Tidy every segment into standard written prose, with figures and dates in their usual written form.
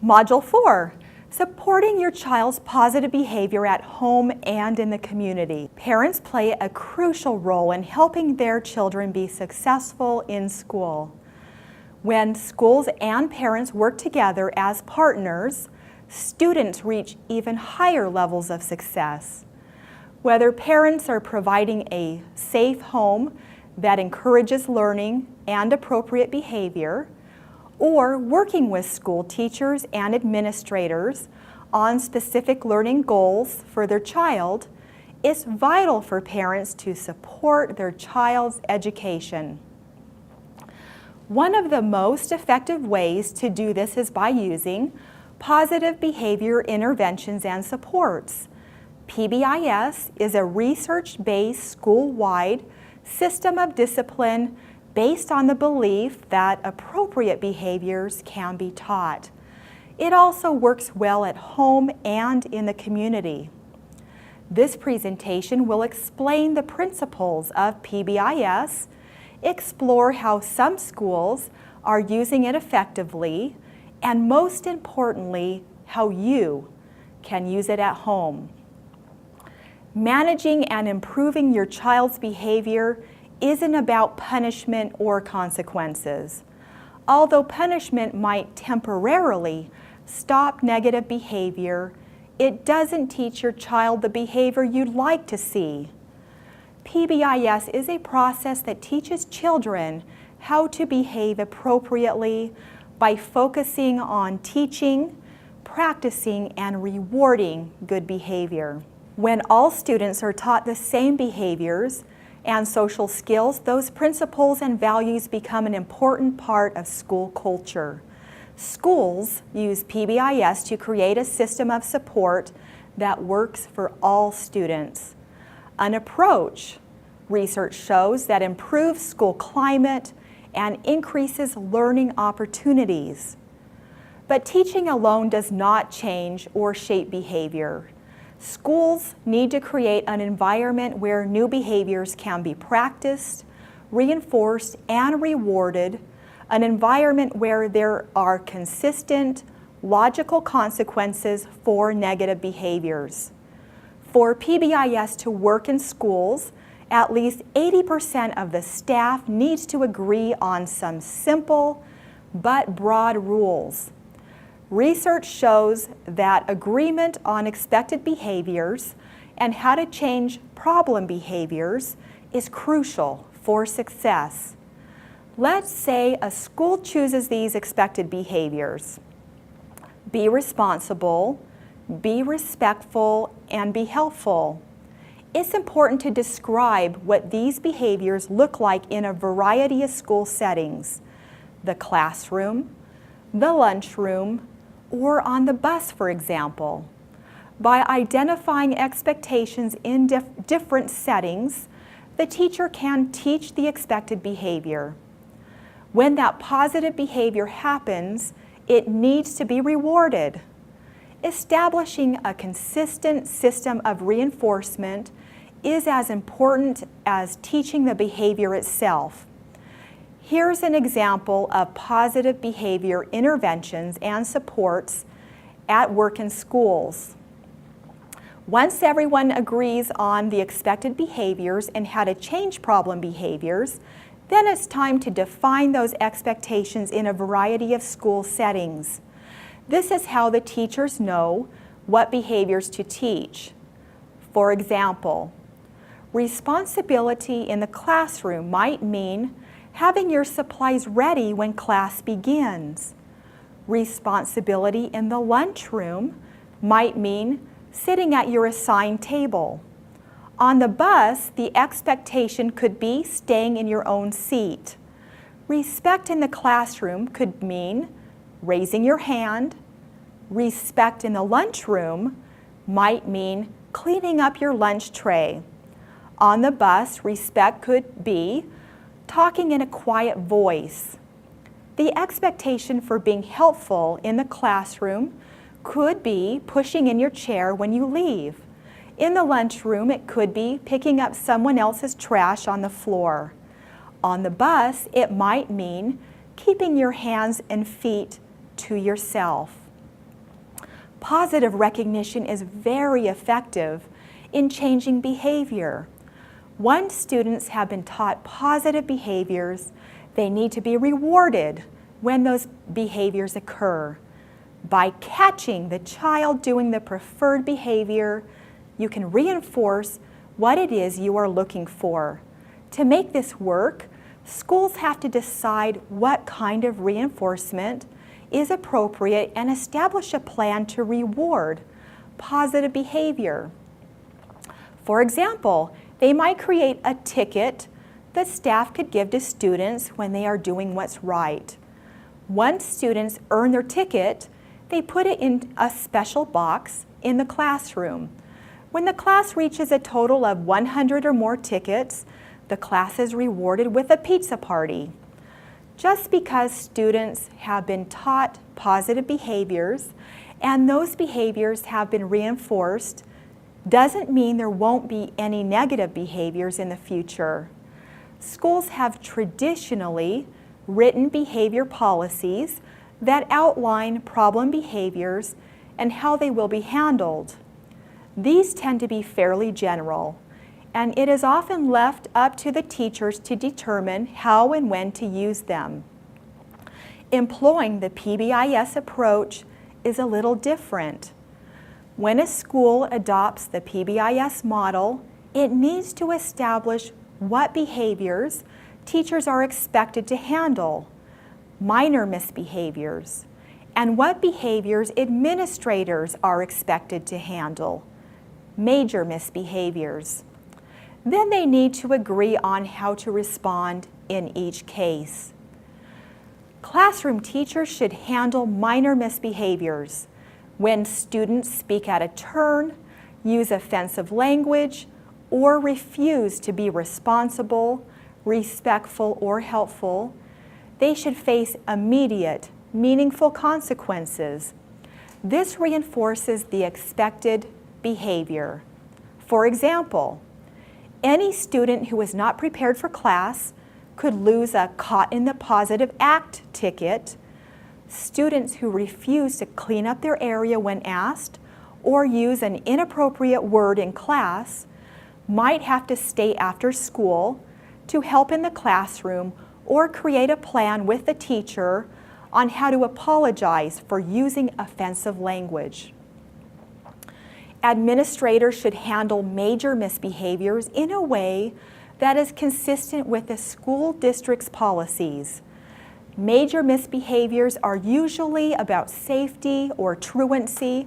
Module 4, supporting your child's positive behavior at home and in the community. Parents play a crucial role in helping their children be successful in school. When schools and parents work together as partners, students reach even higher levels of success. Whether parents are providing a safe home that encourages learning and appropriate behavior, or working with school teachers and administrators on specific learning goals for their child, it's vital for parents to support their child's education. One of the most effective ways to do this is by using positive behavior interventions and supports. PBIS is a research-based school-wide system of discipline based on the belief that appropriate behaviors can be taught. It also works well at home and in the community. This presentation will explain the principles of PBIS, explore how some schools are using it effectively, and most importantly, how you can use it at home. Managing and improving your child's behavior isn't about punishment or consequences. Although punishment might temporarily stop negative behavior, it doesn't teach your child the behavior you'd like to see. PBIS is a process that teaches children how to behave appropriately by focusing on teaching, practicing, and rewarding good behavior. When all students are taught the same behaviors and social skills, those principles and values become an important part of school culture. Schools use PBIS to create a system of support that works for all students. An approach, research shows, that improves school climate and increases learning opportunities. But teaching alone does not change or shape behavior. Schools need to create an environment where new behaviors can be practiced, reinforced, and rewarded, an environment where there are consistent, logical consequences for negative behaviors. For PBIS to work in schools, at least 80% of the staff needs to agree on some simple but broad rules. Research shows that agreement on expected behaviors and how to change problem behaviors is crucial for success. Let's say a school chooses these expected behaviors. Be responsible, be respectful, and be helpful. It's important to describe what these behaviors look like in a variety of school settings: the classroom, the lunchroom, or on the bus, for example. By identifying expectations in different settings, the teacher can teach the expected behavior. When that positive behavior happens, it needs to be rewarded. Establishing a consistent system of reinforcement is as important as teaching the behavior itself. Here's an example of positive behavior interventions and supports at work in schools. Once everyone agrees on the expected behaviors and how to change problem behaviors, then it's time to define those expectations in a variety of school settings. This is how the teachers know what behaviors to teach. For example, responsibility in the classroom might mean having your supplies ready when class begins. Responsibility in the lunchroom might mean sitting at your assigned table. On the bus, the expectation could be staying in your own seat. Respect in the classroom could mean raising your hand. Respect in the lunchroom might mean cleaning up your lunch tray. On the bus, respect could be talking in a quiet voice. The expectation for being helpful in the classroom could be pushing in your chair when you leave. In the lunchroom, it could be picking up someone else's trash on the floor. On the bus, it might mean keeping your hands and feet to yourself. Positive recognition is very effective in changing behavior. Once students have been taught positive behaviors, they need to be rewarded when those behaviors occur. By catching the child doing the preferred behavior, you can reinforce what it is you are looking for. To make this work, schools have to decide what kind of reinforcement is appropriate and establish a plan to reward positive behavior. For example, they might create a ticket that staff could give to students when they are doing what's right. Once students earn their ticket, they put it in a special box in the classroom. When the class reaches a total of 100 or more tickets, the class is rewarded with a pizza party. Just because students have been taught positive behaviors and those behaviors have been reinforced doesn't mean there won't be any negative behaviors in the future. Schools have traditionally written behavior policies that outline problem behaviors and how they will be handled. These tend to be fairly general, and it is often left up to the teachers to determine how and when to use them. Employing the PBIS approach is a little different. When a school adopts the PBIS model, it needs to establish what behaviors teachers are expected to handle, minor misbehaviors, and what behaviors administrators are expected to handle, major misbehaviors. Then they need to agree on how to respond in each case. Classroom teachers should handle minor misbehaviors when students speak out of turn, use offensive language, or refuse to be responsible, respectful, or helpful. They should face immediate, meaningful consequences. This reinforces the expected behavior. For example, any student who is not prepared for class could lose a Caught in the Positive Act ticket. Students who refuse to clean up their area when asked or use an inappropriate word in class might have to stay after school to help in the classroom or create a plan with the teacher on how to apologize for using offensive language. Administrators should handle major misbehaviors in a way that is consistent with the school district's policies. Major misbehaviors are usually about safety or truancy,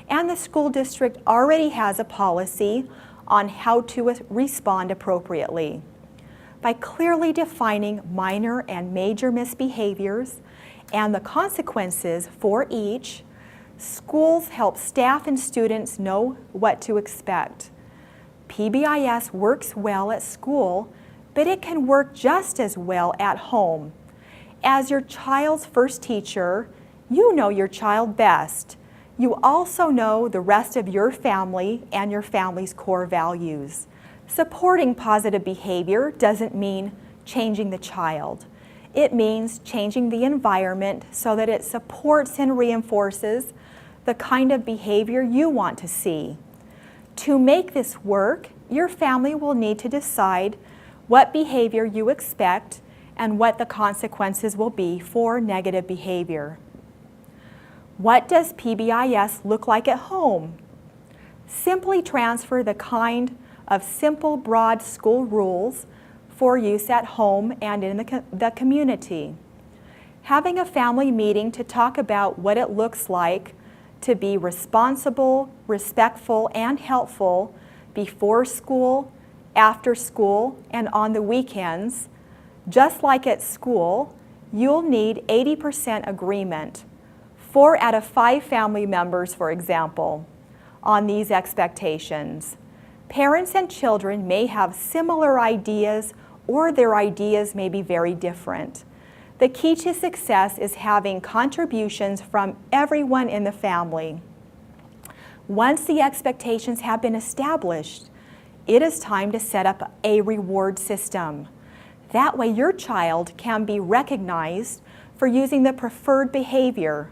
and the school district already has a policy on how to respond appropriately. By clearly defining minor and major misbehaviors and the consequences for each, schools help staff and students know what to expect. PBIS works well at school, but it can work just as well at home. As your child's first teacher, you know your child best. You also know the rest of your family and your family's core values. Supporting positive behavior doesn't mean changing the child. It means changing the environment so that it supports and reinforces the kind of behavior you want to see. To make this work, your family will need to decide what behavior you expect and what the consequences will be for negative behavior. What does PBIS look like at home? Simply transfer the kind of simple, broad school rules for use at home and in the community. Having a family meeting to talk about what it looks like to be responsible, respectful, and helpful before school, after school, and on the weekends. Just like at school, you'll need 80% agreement, 4 out of 5 family members, for example, on these expectations. Parents and children may have similar ideas, or their ideas may be very different. The key to success is having contributions from everyone in the family. Once the expectations have been established, it is time to set up a reward system. That way your child can be recognized for using the preferred behavior.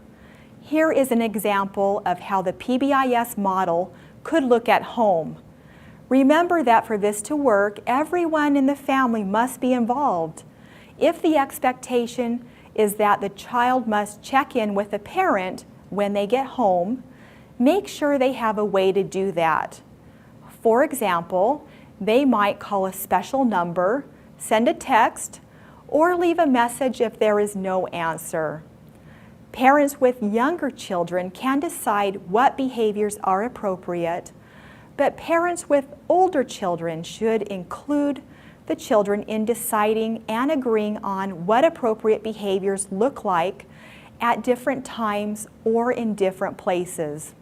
Here is an example of how the PBIS model could look at home. Remember that for this to work, everyone in the family must be involved. If the expectation is that the child must check in with the parent when they get home, make sure they have a way to do that. For example, they might call a special number, send a text, or leave a message if there is no answer. Parents with younger children can decide what behaviors are appropriate, but parents with older children should include the children in deciding and agreeing on what appropriate behaviors look like at different times or in different places.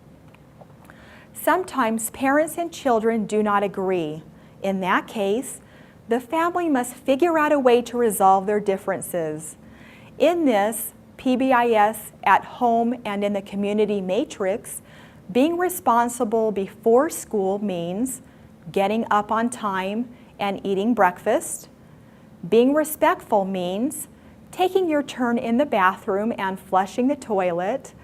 Sometimes parents and children do not agree. In that case, the family must figure out a way to resolve their differences. In this PBIS at home and in the community matrix, being responsible before school means getting up on time and eating breakfast. Being respectful means taking your turn in the bathroom and flushing the toilet.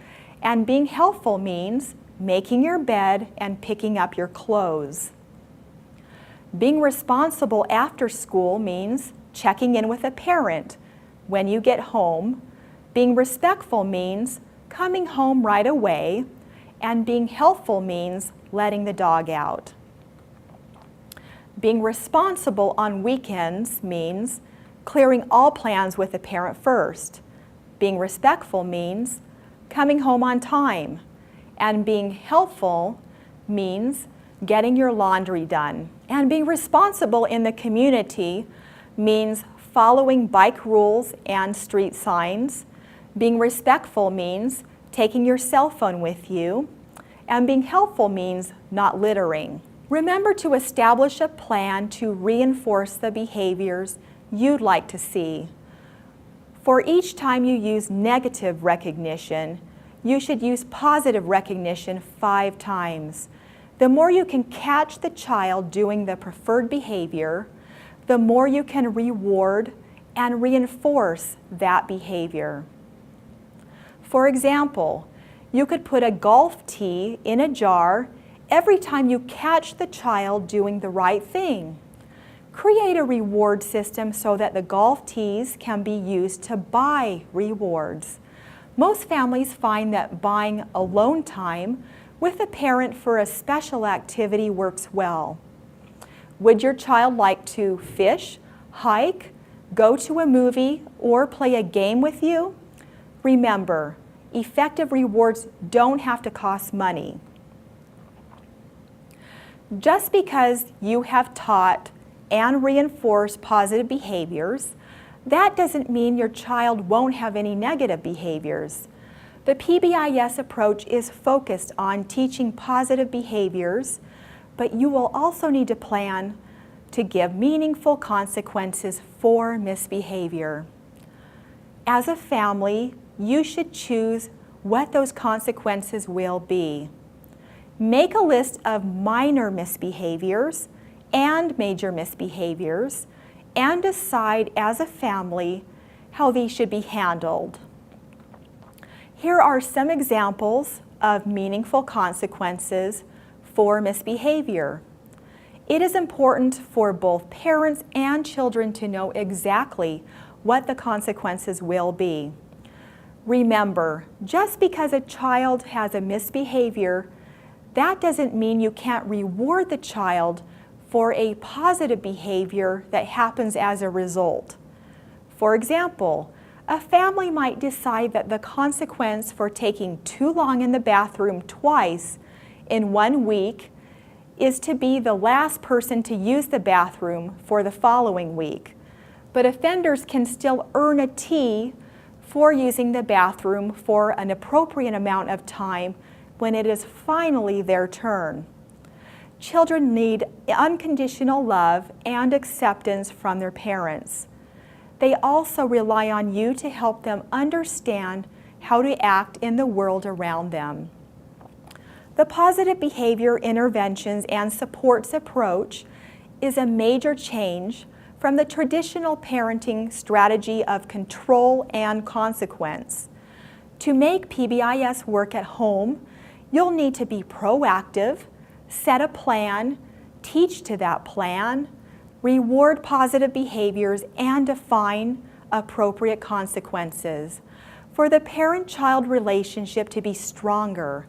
And being helpful means making your bed and picking up your clothes. Being responsible after school means checking in with a parent when you get home. Being respectful means coming home right away. And being helpful means letting the dog out. Being responsible on weekends means clearing all plans with the parent first. Being respectful means coming home on time. And being helpful means getting your laundry done. And being responsible in the community means following bike rules and street signs. Being respectful means taking your cell phone with you. And being helpful means not littering. Remember to establish a plan to reinforce the behaviors you'd like to see. For each time you use negative recognition, you should use positive recognition 5 times. The more you can catch the child doing the preferred behavior, the more you can reward and reinforce that behavior. For example, you could put a golf tee in a jar every time you catch the child doing the right thing. Create a reward system so that the golf tees can be used to buy rewards. Most families find that buying alone time with a parent for a special activity works well. Would your child like to fish, hike, go to a movie, or play a game with you? Remember, effective rewards don't have to cost money. Just because you have taught and reinforced positive behaviors, that doesn't mean your child won't have any negative behaviors. The PBIS approach is focused on teaching positive behaviors, but you will also need to plan to give meaningful consequences for misbehavior. As a family, you should choose what those consequences will be. Make a list of minor misbehaviors and major misbehaviors and decide as a family how these should be handled. Here are some examples of meaningful consequences for misbehavior. It is important for both parents and children to know exactly what the consequences will be. Remember, just because a child has a misbehavior, that doesn't mean you can't reward the child for a positive behavior that happens as a result. For example, a family might decide that the consequence for taking too long in the bathroom twice in 1 week is to be the last person to use the bathroom for the following week. But offenders can still earn a T for using the bathroom for an appropriate amount of time when it is finally their turn. Children need unconditional love and acceptance from their parents. They also rely on you to help them understand how to act in the world around them. The positive behavior interventions and supports approach is a major change from the traditional parenting strategy of control and consequence. To make PBIS work at home, you'll need to be proactive, set a plan, teach to that plan, reward positive behaviors, and define appropriate consequences. For the parent-child relationship to be stronger,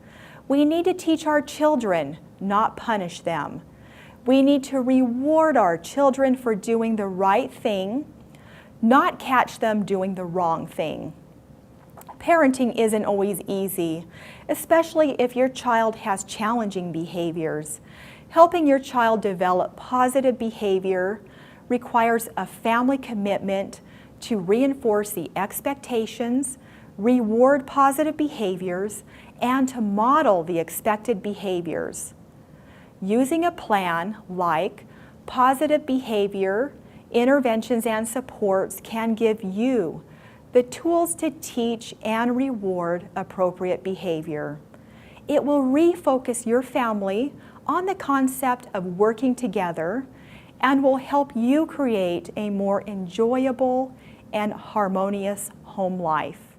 we need to teach our children, not punish them. We need to reward our children for doing the right thing, not catch them doing the wrong thing. Parenting isn't always easy, especially if your child has challenging behaviors. Helping your child develop positive behavior requires a family commitment to reinforce the expectations, reward positive behaviors, and to model the expected behaviors. Using a plan like positive behavior, interventions, and supports can give you the tools to teach and reward appropriate behavior. It will refocus your family on the concept of working together and will help you create a more enjoyable and harmonious home life.